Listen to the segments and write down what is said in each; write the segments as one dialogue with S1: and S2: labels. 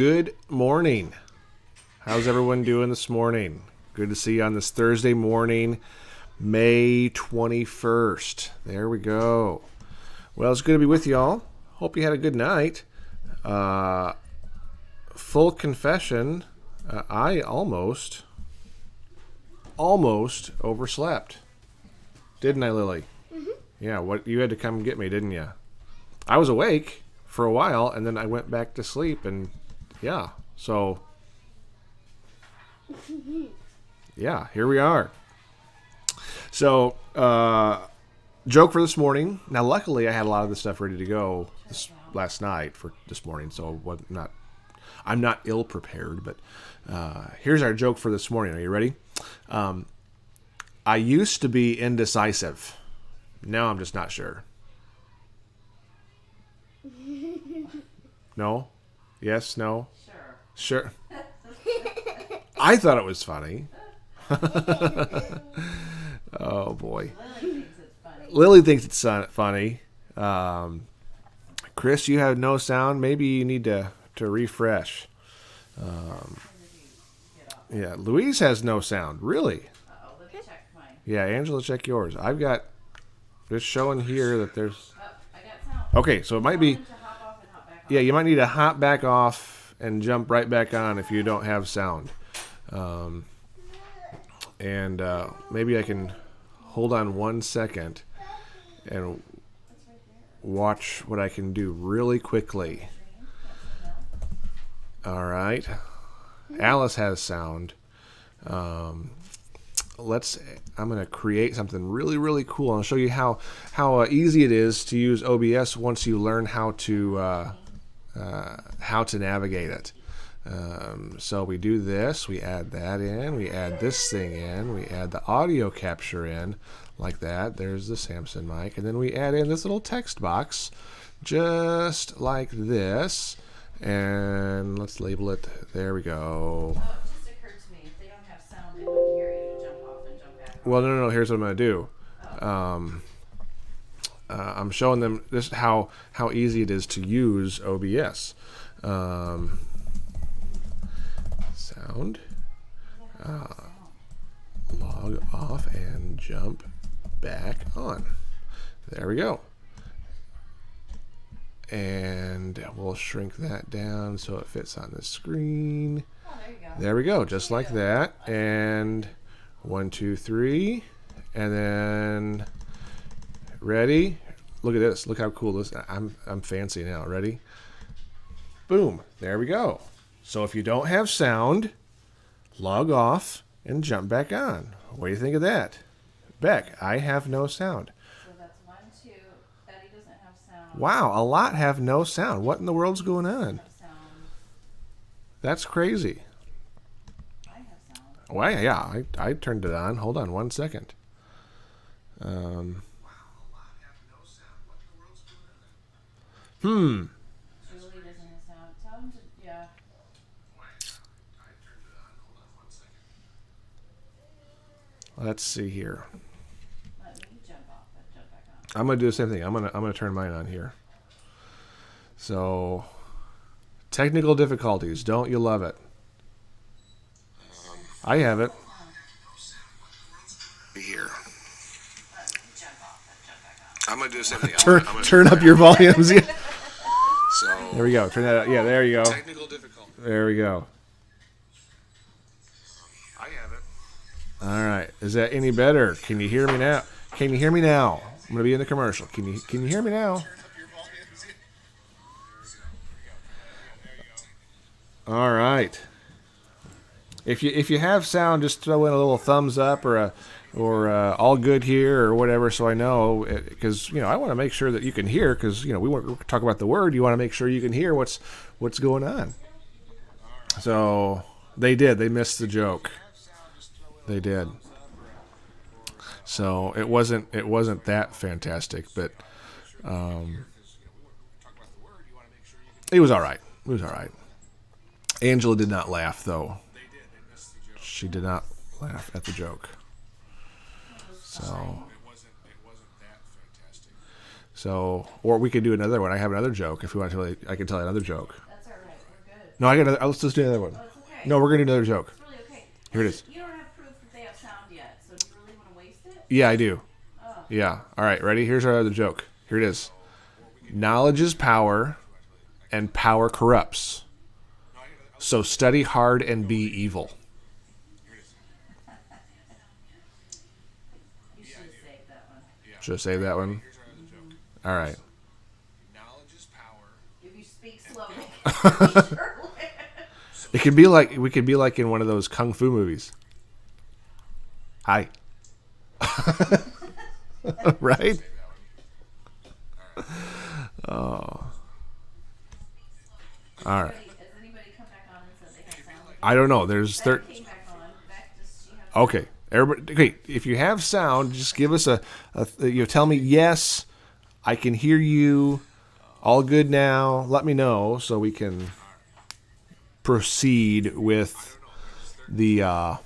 S1: Good morning. How's everyone doing this morning? Good to see you on this Thursday morning, May 21st. There we go. Well, it's good to be with you all. Hope you had a good night. Full confession, I almost overslept. Didn't I, Lily? Mm-hmm. Yeah, you had to come get me, didn't you? I was awake for a while, and then I went back to sleep, and yeah, so yeah, here we are. So, joke for this morning. Now, luckily, I had a lot of this stuff ready to go last night for this morning, so I'm not ill prepared. But here's our joke for this morning. Are you ready? I used to be indecisive. Now I'm just not sure. No? Yes? No? Sure. I thought it was funny. Oh, boy. Lily thinks it's funny. Chris, you have no sound. Maybe you need to refresh. Yeah, Louise has no sound. Really?
S2: Let me check mine.
S1: Yeah, Angela, check yours. I've got this showing here that there's...
S2: I got sound.
S1: Okay, so it might be... Yeah, you might need to hop back off and jump right back on if you don't have sound. And maybe I can hold on 1 second and watch what I can do really quickly. All right. Alice has sound. I'm going to create something really, really cool. I'll show you how easy it is to use OBS once you learn how to navigate it. So we do this, we add that in, we add this thing in, we add the audio capture in, like that. There's the Samson mic, and then we add in this little text box, just like this, and let's label it. There we go.
S2: Oh, it just occurred to me, if they don't have sound, they wouldn't hear you to jump off and jump back on.
S1: Well, no, here's what I'm going to do. I'm showing them just how easy it is to use OBS. Sound. Log off and jump back on. There we go. And we'll shrink that down so it fits on the screen.
S2: Oh, there you go.
S1: There we go, just like that. And 1, 2, 3, and then ready. Look at this. Look how cool this. I'm fancy now. Ready? Boom. There we go. So if you don't have sound, log off and jump back on. What do you think of that? Beck, I have no sound.
S2: So that's 1, 2. Betty doesn't have sound.
S1: Wow, a lot have no sound. What in the world's going on?
S2: Have sound.
S1: That's crazy.
S2: I have sound.
S1: Well, yeah, I turned it on. Hold on 1 second.
S2: Julie doesn't have sound. Tell him to, yeah.
S1: Let's see here.
S2: Let me jump off and jump back on.
S1: I'm gonna do the same thing. I'm gonna turn mine on here. So, technical difficulties. Don't you love it? I have it. Here.
S2: Let me jump off and jump back on.
S1: I'm gonna do the same thing.
S3: Turn up your volumes.
S1: So there we go. Turn that up. Yeah, there you go.
S3: Technical difficulty.
S1: There we go.
S3: I have it.
S1: All right. Is that any better? Can you hear me now? Can you hear me now? I'm gonna be in the commercial. Can you hear me now?
S3: Turn up your volumes.
S1: All right. If you have sound, just throw in a little thumbs up or all good here or whatever, so I know, because I want to make sure that you can hear, because we want to talk about the word. You want to make sure you can hear what's going on. So they did. They missed the joke. They did. So it wasn't that fantastic, but it was all right. It was all right. Angela did not laugh, though. She did not laugh at the joke. So, or we could do another one. I have another joke if we want to. I can tell you another joke.
S2: That's all right. We're good.
S1: No, let's just do another one.
S2: Oh, it's okay.
S1: No, we're going to do another joke.
S2: It's really okay.
S1: Here it is.
S2: You don't have proof that they have sound yet, so do you really want to waste it?
S1: Yeah, I do.
S2: Oh.
S1: Yeah. All right, ready? Here's our other joke. Here it is. Knowledge is power, and power corrupts. So study hard and be evil.
S2: You should have saved that one.
S1: Should I save that one? All right.
S3: Knowledge is power.
S2: If you speak slowly, surely.
S1: It could be like we could be like in one of those kung fu movies. Hi. Right? Oh. All right.
S2: Has anybody come back on and said they have sound?
S1: I don't know. There's
S2: Beck came back on. Beck, does she have
S1: Okay. Everybody, okay. If you have sound, just give us tell me yes, I can hear you. All good now. Let me know so we can proceed with the
S3: Okay.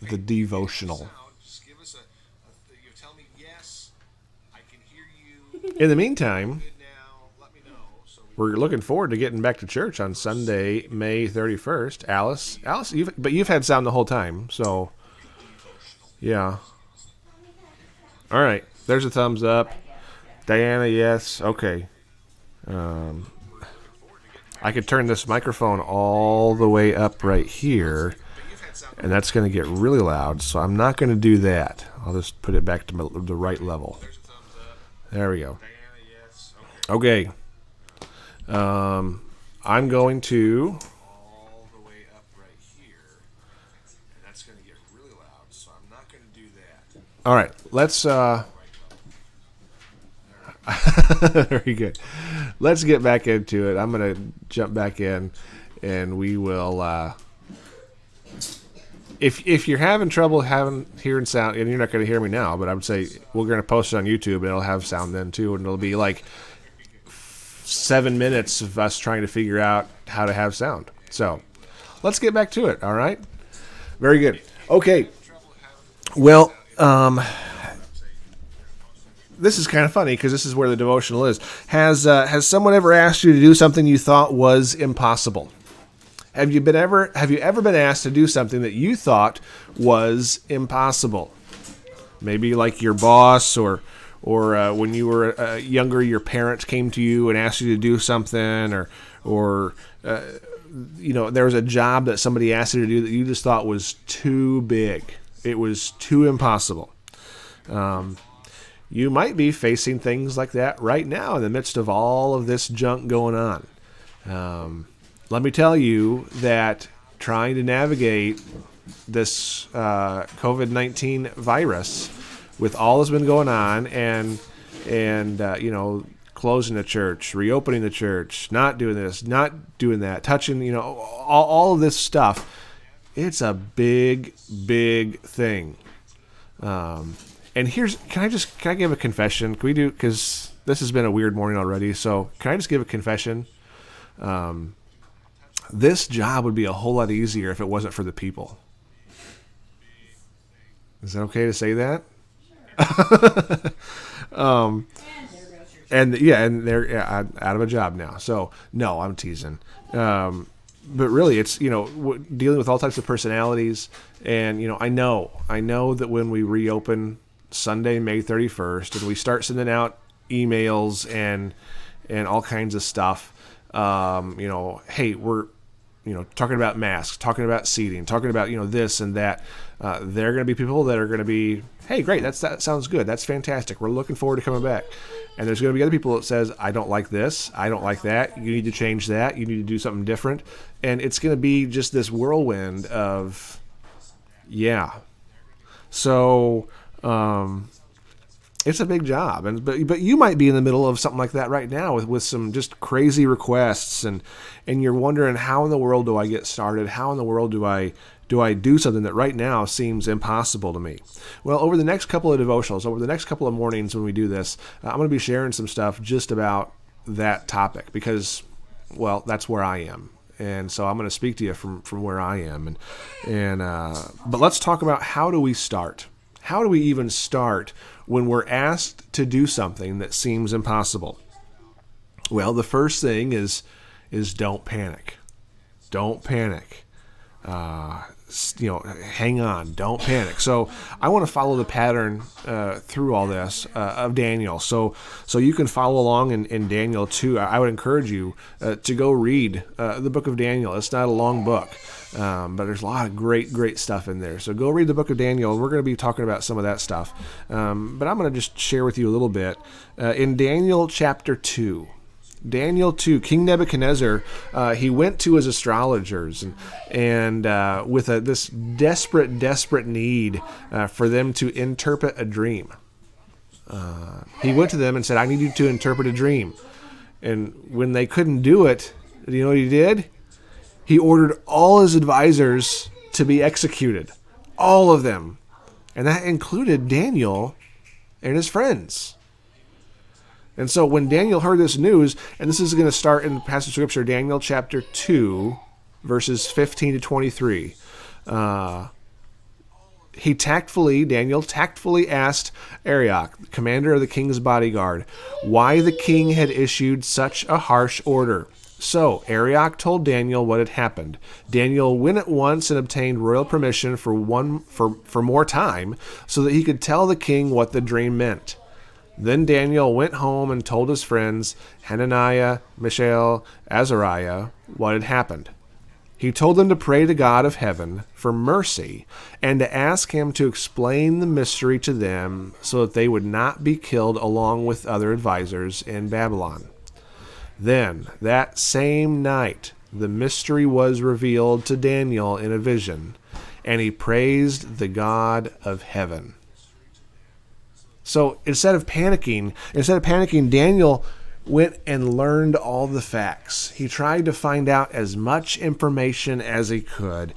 S1: the devotional.
S3: Just give us you tell me yes. I can hear you.
S1: In the meantime,
S3: Good now. Let me know. So
S1: we're looking forward to getting back to church on Sunday, May 31st. Alice, you've had sound the whole time, so yeah. All right, there's a thumbs up. Diana, yes. Okay. I could turn this microphone all the way up right here, and that's going to get really loud, so I'm not going to do that. I'll just put it back to the right level. There we go.
S3: Diana, yes.
S1: Okay. I'm going to...
S3: All the way up right here, and that's going to get really loud. So I'm not going to do that.
S1: All right, let's... Very good. Let's get back into it. I'm going to jump back in, and we will... If you're having trouble hearing sound, and you're not going to hear me now, but I would say we're going to post it on YouTube, and it'll have sound then too, and it'll be like 7 minutes of us trying to figure out how to have sound. So let's get back to it. All right. Very good. Okay. Well, this is kind of funny because this is where the devotional is. Has someone ever asked you to do something you thought was impossible? Have you ever been asked to do something that you thought was impossible? Maybe like your boss or when you were younger, your parents came to you and asked you to do something, or there was a job that somebody asked you to do that you just thought was too big. It was too impossible. You might be facing things like that right now in the midst of all of this junk going on. Let me tell you that trying to navigate this COVID-19 virus with all that's been going on and closing the church, reopening the church, not doing this, not doing that, touching, all of this stuff, it's a big, big thing. And can I give a confession? Can we do, because this has been a weird morning already, so can I just give a confession? This job would be a whole lot easier if it wasn't for the people. Is that okay to say that? And they're out of a job now. So no, I'm teasing. But really, it's dealing with all types of personalities, and I know that when we reopen Sunday, May 31st, and we start sending out emails and all kinds of stuff, hey, we're talking about masks, talking about seating, talking about this and that. There are going to be people that are going to be, hey, great, that sounds good, that's fantastic, we're looking forward to coming back. And there's going to be other people that says, I don't like this, I don't like that, you need to change that, you need to do something different. And it's going to be just this whirlwind of, yeah. So it's a big job, but you might be in the middle of something like that right now with some just crazy requests, and you're wondering, how in the world do I get started? How in the world do I do something that right now seems impossible to me? Well, over the next couple of devotionals, over the next couple of mornings when we do this, I'm going to be sharing some stuff just about that topic because, well, that's where I am. And so I'm going to speak to you from where I am. But let's talk about, how do we start? How do we even start when we're asked to do something that seems impossible? Well, the first thing is is don't panic. Don't panic. Hang on. Don't panic. So I want to follow the pattern through all this of Daniel. So you can follow along in Daniel too. I would encourage you to go read the book of Daniel. It's not a long book, but there's a lot of great stuff in there. So go read the book of Daniel, and we're going to be talking about some of that stuff. But I'm going to just share with you a little bit. In Daniel chapter 2, Daniel 2, King Nebuchadnezzar, he went to his astrologers and with this desperate need for them to interpret a dream. He went to them and said, I need you to interpret a dream. And when they couldn't do it, do you know what he did? He ordered all his advisors to be executed. All of them. And that included Daniel and his friends. And so when Daniel heard this news, and this is going to start in the passage of Scripture, Daniel chapter 2, verses 15 to 23. Daniel tactfully asked Arioch, commander of the king's bodyguard, why the king had issued such a harsh order. So Arioch told Daniel what had happened. Daniel went at once and obtained royal permission for more time so that he could tell the king what the dream meant. Then Daniel went home and told his friends, Hananiah, Mishael, Azariah, what had happened. He told them to pray to God of heaven for mercy and to ask him to explain the mystery to them so that they would not be killed along with other advisors in Babylon. Then, that same night, the mystery was revealed to Daniel in a vision, and he praised the God of heaven. So instead of panicking, Daniel went and learned all the facts. He tried to find out as much information as he could.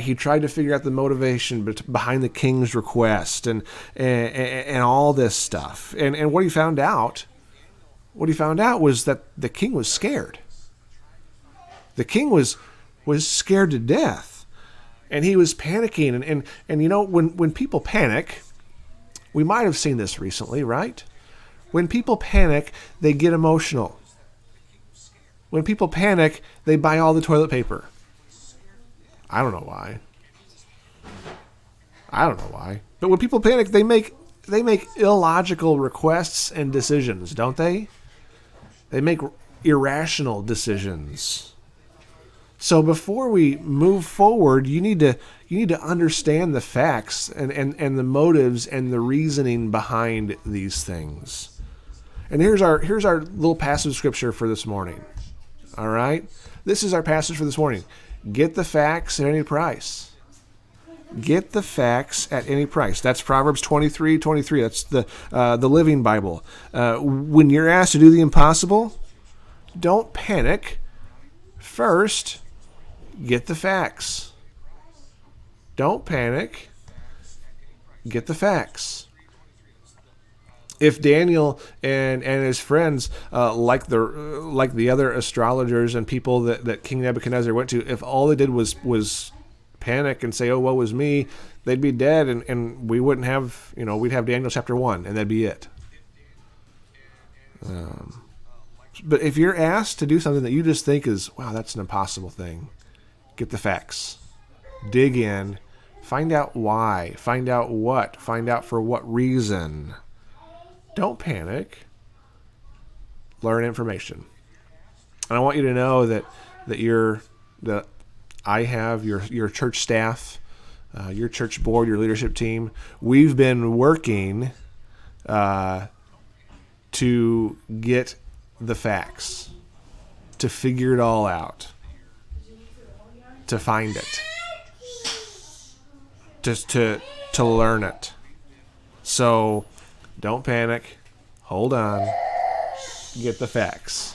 S1: He tried to figure out the motivation behind the king's request and all this stuff. And what he found out was that the king was scared. The king was scared to death, and he was panicking. And you know, when people panic, we might have seen this recently, right? When people panic, they get emotional. When people panic, they buy all the toilet paper. I don't know why. But when people panic, they make illogical requests and decisions, don't they? They make irrational decisions. So before we move forward, you need to understand the facts and the motives and the reasoning behind these things. And here's our little passage of Scripture for this morning. All right? This is our passage for this morning. Get the facts at any price. Get the facts at any price. That's Proverbs 23:23. That's the Living Bible. When you're asked to do the impossible, don't panic. First, get the facts. Don't panic. Get the facts. If Daniel and his friends, like the other astrologers and people that King Nebuchadnezzar went to, if all they did was panic and say, "Oh, woe is me," they'd be dead, and we wouldn't have, we'd have Daniel chapter 1, and that'd be it. But if you're asked to do something that you just think is, wow, that's an impossible thing, get the facts. Dig in. Find out why. Find out what. Find out for what reason. Don't panic. Learn information. And I want you to know that I have your church staff, your church board, your leadership team. We've been working to get the facts, to figure it all out, to find it, just to learn it. So don't panic. Hold on. Get the facts.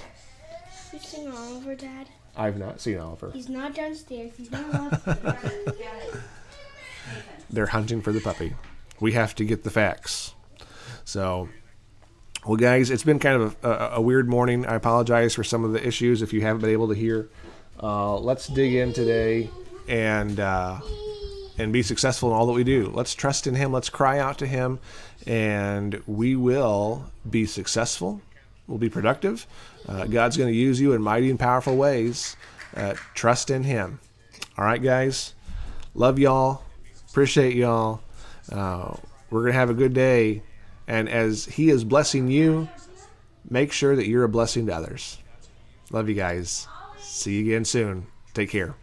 S4: You've seen Oliver, Dad?
S1: I've not seen Oliver.
S4: He's not downstairs. He's not upstairs.
S1: They're hunting for the puppy. We have to get the facts. So, well, guys, it's been kind of a weird morning. I apologize for some of the issues if you haven't been able to hear. Let's dig in today and be successful in all that we do. Let's trust in Him. Let's cry out to Him, and we will be successful. will be productive. God's going to use you in mighty and powerful ways. Trust in Him. All right, guys. Love y'all. Appreciate y'all. We're going to have a good day. And as He is blessing you, make sure that you're a blessing to others. Love you guys. See you again soon. Take care.